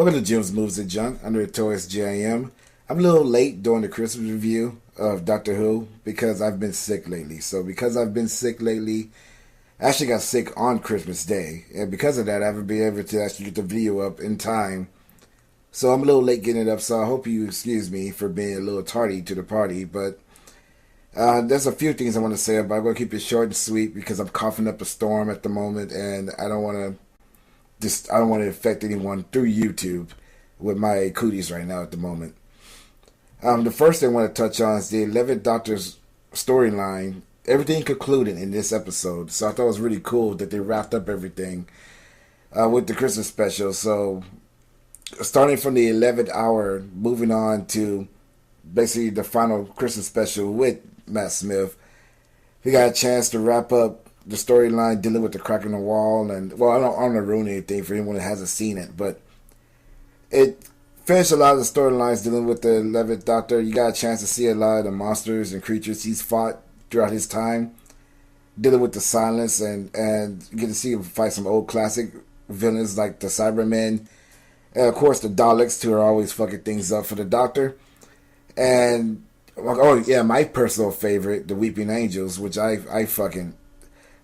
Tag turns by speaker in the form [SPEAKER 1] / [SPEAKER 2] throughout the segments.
[SPEAKER 1] Welcome to Jim's Moves and Junk. I'm the Notorious JIM. I'm a little late doing the Christmas review of Doctor Who because I've been sick lately. So because I've been sick lately, I actually got sick on Christmas Day. And because of that, I haven't been able to actually get the video up in time. So I'm a little late getting it up, so I hope you excuse me for being a little tardy to the party. But there's a few things I want to say about it. I'm going to keep it short and sweet because I'm coughing up a storm at the moment and I don't want to affect anyone through YouTube with my cooties right now at the moment. The first thing I want to touch on is the 11th Doctor's storyline. Everything concluded in this episode, so I thought it was really cool that they wrapped up everything with the Christmas special. So, starting from the 11th hour, moving on to basically the final Christmas special with Matt Smith, we got a chance to wrap up the storyline dealing with the crack in the wall. And, well, I don't want to ruin anything for anyone that hasn't seen it, but it finished a lot of the storylines dealing with the 11th Doctor. You got a chance to see a lot of the monsters and creatures he's fought throughout his time, dealing with the silence, and you get to see him fight some old classic villains like the Cybermen, and of course the Daleks, who are always fucking things up for the Doctor. And oh yeah, my personal favorite, the Weeping Angels, which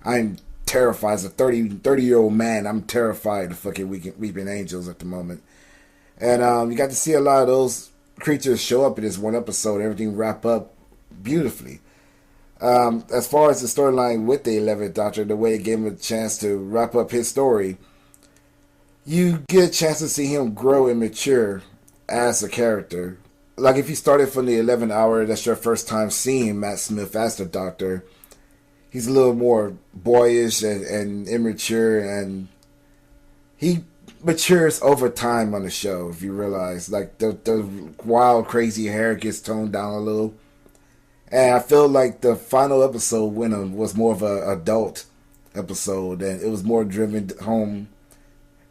[SPEAKER 1] I'm terrified as a 30-year-old man. I'm terrified of fucking Weeping Angels at the moment. And you got to see a lot of those creatures show up in this one episode. Everything wrap up beautifully. As far as the storyline with the 11th Doctor, the way it gave him a chance to wrap up his story, you get a chance to see him grow and mature as a character. Like if you started from the 11th hour, that's your first time seeing Matt Smith as the Doctor. He's a little more boyish and immature, and he matures over time on the show. If you realize, like the wild, crazy hair gets toned down a little, and I feel like the final episode was more of an adult episode, and it was more driven home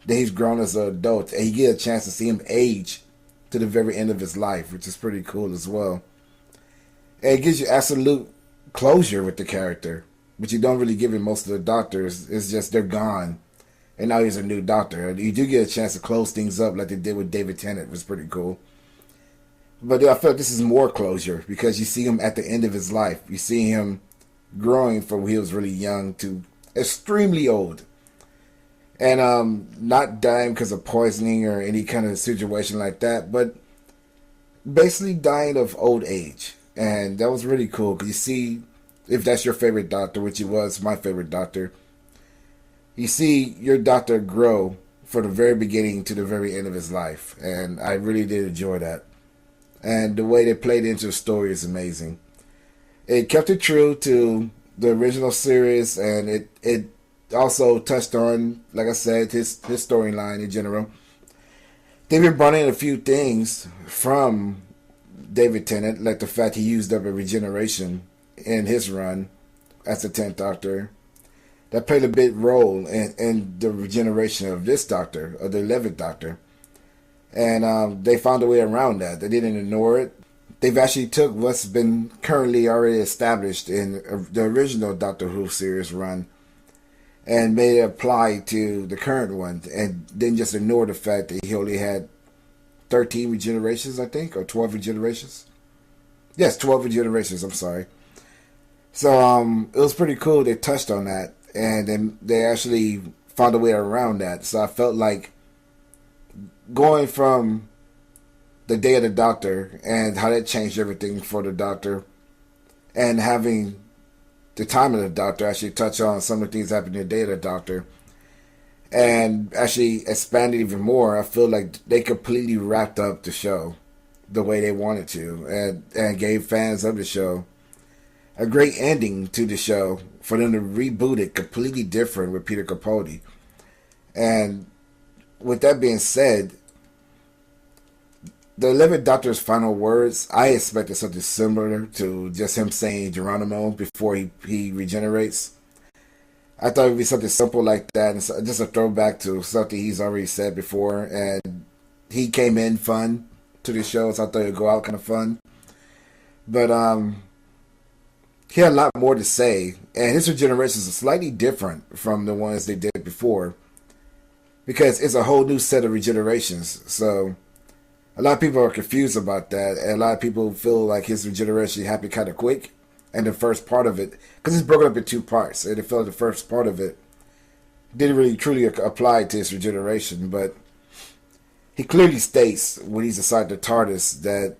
[SPEAKER 1] that he's grown as an adult, and you get a chance to see him age to the very end of his life, which is pretty cool as well. And it gives you absolute closure with the character, but you don't really give it most of the Doctors. It's just they're gone, and now he's a new Doctor. You do get a chance to close things up like they did with David Tennant, which was pretty cool. But I feel like this is more closure because you see him at the end of his life. You see him growing from when he was really young to extremely old. And not dying because of poisoning or any kind of situation like that, but basically dying of old age. And that was really cool because you see, if that's your favorite Doctor, which he was my favorite Doctor, you see your Doctor grow from the very beginning to the very end of his life. And I really did enjoy that. And the way they played into the story is amazing. It kept it true to the original series, and it also touched on, like I said, his storyline in general. They even brought in a few things from David Tennant, like the fact he used up a regeneration in his run as the 10th Doctor. That played a big role in the regeneration of this Doctor, of the 11th Doctor. And they found a way around that. They didn't ignore it. They've actually took what's been currently already established in the original Doctor Who series run and made it apply to the current one, and didn't just ignore the fact that he only had 13 regenerations, I think, or 12 regenerations. Yes, 12 regenerations, I'm sorry. So it was pretty cool. They touched on that, and then they actually found a way around that. So I felt like going from the Day of the Doctor and how that changed everything for the Doctor, and having the time of the Doctor actually touch on some of the things happening in the Day of the Doctor, and actually expanded even more. I feel like they completely wrapped up the show the way they wanted to, and gave fans of the show a great ending to the show for them to reboot it completely different with Peter Capaldi. And with that being said, the 11th Doctor's final words, I expected something similar to just him saying Geronimo before he regenerates. I thought it would be something simple like that, and just a throwback to something he's already said before. And he came in fun to the show, so I thought it would go out kind of fun. But he had a lot more to say, and his regenerations are slightly different from the ones they did before. because it's a whole new set of regenerations. So a lot of people are confused about that, and a lot of people feel like his regeneration happened kind of quick, and the first part of it, because it's broken up in two parts, and it felt the first part of it didn't really truly apply to his regeneration, but he clearly states when he's inside the TARDIS that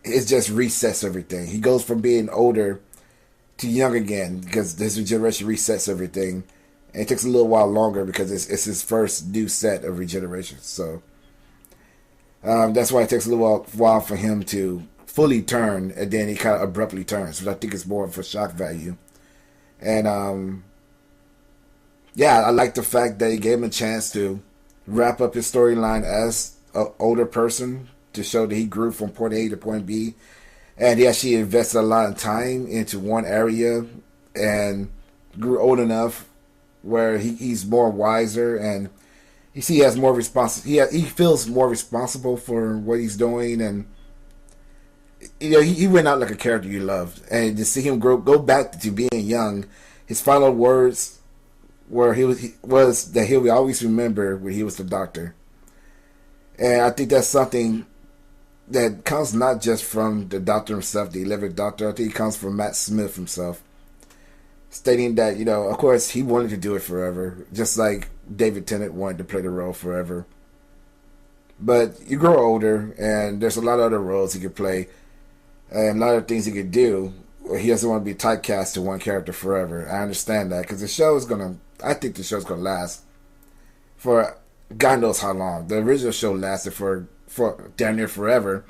[SPEAKER 1] it just resets everything. He goes from being older to young again because his regeneration resets everything, and it takes a little while longer because it's his first new set of regeneration. So that's why it takes a little while for him to fully turn, and then he kind of abruptly turns, which I think is more for shock value. And yeah, I like the fact that he gave him a chance to wrap up his storyline as an older person to show that he grew from point A to point B. And he actually invested a lot of time into one area and grew old enough where he's more wiser, and he has more he feels more responsible for what he's doing, and he went out like a character you loved, and to see him go back to being young, his final words were was that he'll always remember when he was the Doctor, and I think that's something that comes not just from the Doctor himself, the 11th Doctor. I think it comes from Matt Smith himself, stating that, of course, he wanted to do it forever, just like David Tennant wanted to play the role forever. But you grow older, and there's a lot of other roles he could play, and a lot of things he could do. He doesn't want to be typecast to one character forever. I understand that, because I think the show's gonna last for God knows how long. The original show lasted for damn near forever.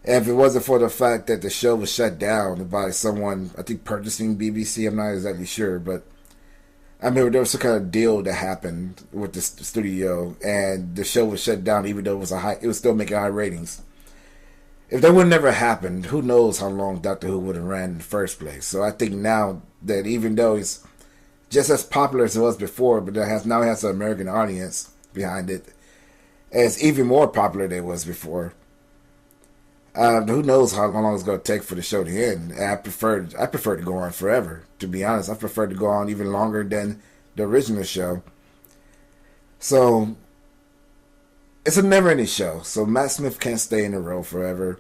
[SPEAKER 1] And if it wasn't for the fact that the show was shut down by someone, I think purchasing BBC, I'm not exactly sure, but I remember there was some kind of deal that happened with the studio, and the show was shut down, even though it was still making high ratings. If that would have never happened, who knows how long Doctor Who would have ran in the first place. So I think now that even though it's just as popular as it was before, but now it has an American audience behind it, and it's even more popular than it was before. Who knows how long it's going to take for the show to end? And I prefer to go on forever. To be honest, I prefer to go on even longer than the original show. So it's a never-ending show. So Matt Smith can't stay in the role forever.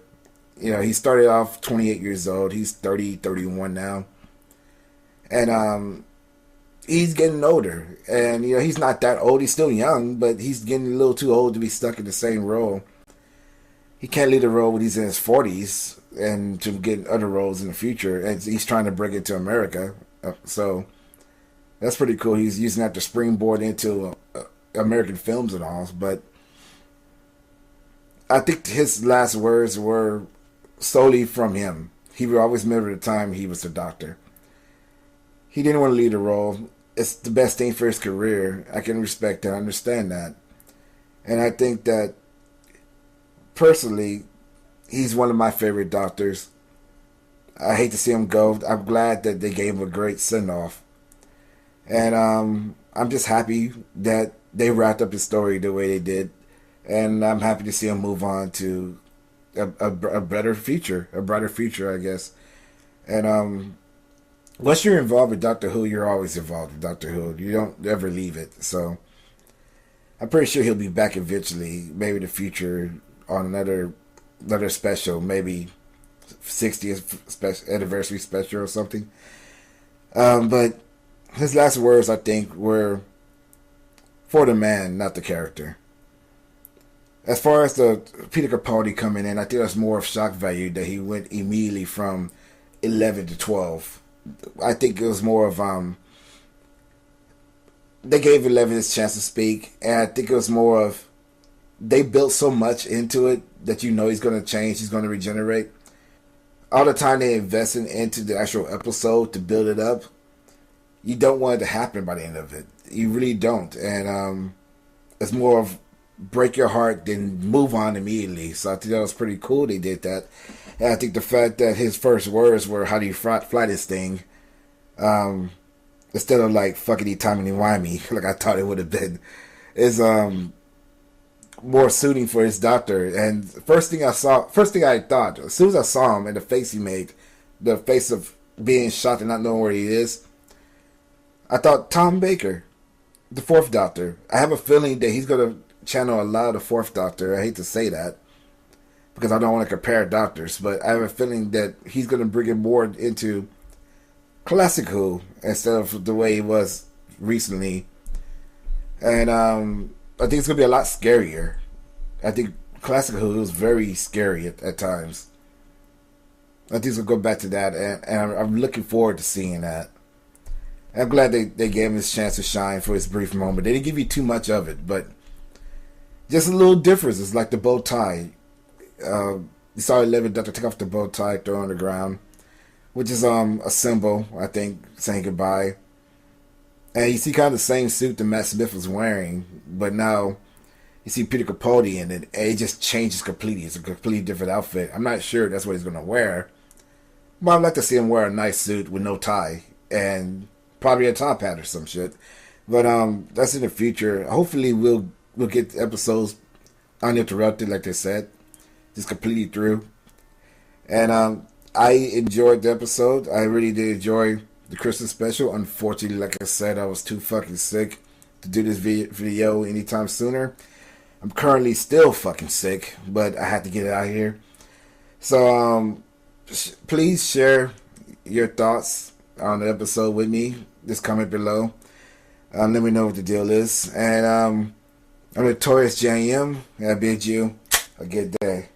[SPEAKER 1] He started off 28 years old. He's 30, 31 now, and he's getting older. And he's not that old. He's still young, but he's getting a little too old to be stuck in the same role. He can't lead a role when he's in his 40s and to get other roles in the future. And he's trying to bring it to America. So that's pretty cool. He's using that to springboard into American films and all. But I think his last words were solely from him. He would always remember the time he was the Doctor. He didn't want to lead a role. It's the best thing for his career. I can respect that. I understand that. And I think that personally, he's one of my favorite Doctors. I hate to see him go. I'm glad that they gave him a great send-off. And I'm just happy that they wrapped up his story the way they did. And I'm happy to see him move on to a better future, a brighter future, I guess. And once you're involved with Doctor Who, you're always involved with Doctor Who. You don't ever leave it. So I'm pretty sure he'll be back eventually, maybe in the future, on another special, maybe 60th anniversary special or something. But his last words, I think, were for the man, not the character. As far as the Peter Capaldi coming in, I think that's more of shock value that he went immediately from 11 to 12. I think it was more of they gave 11 his chance to speak, and I think it was more of they built so much into it that he's going to change, he's going to regenerate. All the time they invested into the actual episode to build it up, you don't want it to happen by the end of it. You really don't. And it's more of break your heart, then move on immediately. So I think that was pretty cool they did that. And I think the fact that his first words were, how do you fly this thing? Instead of like, fuckity timey wimey, like I thought it would have been, is more suiting for his Doctor. And first thing I thought, as soon as I saw him and the face he made, the face of being shocked and not knowing where he is, I thought Tom Baker. the Fourth Doctor. I have a feeling that he's gonna channel a lot of the Fourth Doctor. I hate to say that because I don't want to compare doctors, but I have a feeling that he's gonna bring it more into classic Who instead of the way he was recently. And I think it's gonna be a lot scarier. I think classic Who was very scary at times. I think it's gonna go back to that, and I'm looking forward to seeing that. I'm glad they gave him his chance to shine for his brief moment. They didn't give you too much of it, but just a little difference. It's like the bow tie. You saw 11 Doctor take off the bow tie, throw it on the ground, which is a symbol, I think, saying goodbye. And you see kind of the same suit that Matt Smith was wearing, but now you see Peter Capaldi in it, and it just changes completely. It's a completely different outfit. I'm not sure that's what he's going to wear, but I'd like to see him wear a nice suit with no tie and probably a top hat or some shit. But that's in the future. Hopefully we'll get episodes uninterrupted, like they said, just completely through. And I enjoyed the episode. I really did enjoy the Christmas special. Unfortunately, like I said, I was too fucking sick to do this video anytime sooner. I'm currently still fucking sick, but I had to get it out here. So please share your thoughts on the episode with me. Just comment below. Let me know what the deal is. And I'm Notorious JM. I bid you a good day.